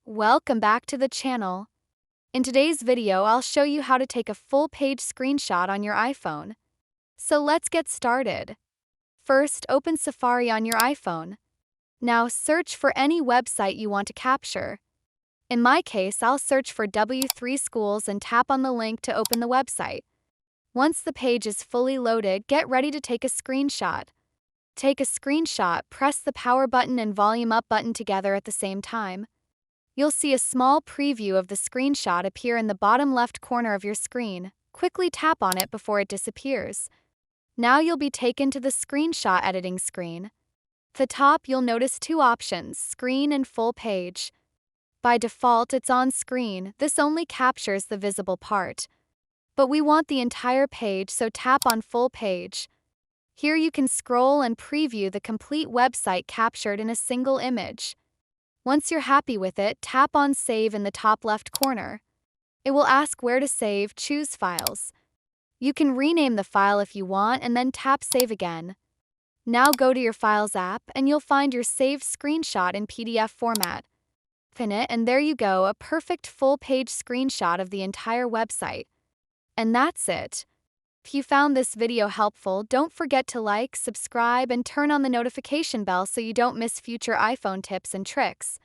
Welcome back to the channel. In today's video, I'll show you how to take a full page screenshot on your iPhone. So let's get started. First, open Safari on your iPhone. Now search for any website you want to capture. In my case, I'll search for W3 Schools and tap on the link to open the website. Once the page is fully loaded, get ready to take a screenshot. Take a screenshot, press the power button and volume up button together at the same time. You'll see a small preview of the screenshot appear in the bottom left corner of your screen. Quickly tap on it before it disappears. Now you'll be taken to the screenshot editing screen. At the top, you'll notice two options, screen and full page. By default, it's on screen. This only captures the visible part. But we want the entire page, so tap on full page. Here you can scroll and preview the complete website captured in a single image. Once you're happy with it, tap on Save in the top left corner. It will ask where to save, choose Files. You can rename the file if you want and then tap Save again. Now go to your Files app and you'll find your saved screenshot in PDF format. Open it and there you go, a perfect full-page screenshot of the entire website. And that's it. If you found this video helpful, don't forget to like, subscribe, and turn on the notification bell so you don't miss future iPhone tips and tricks.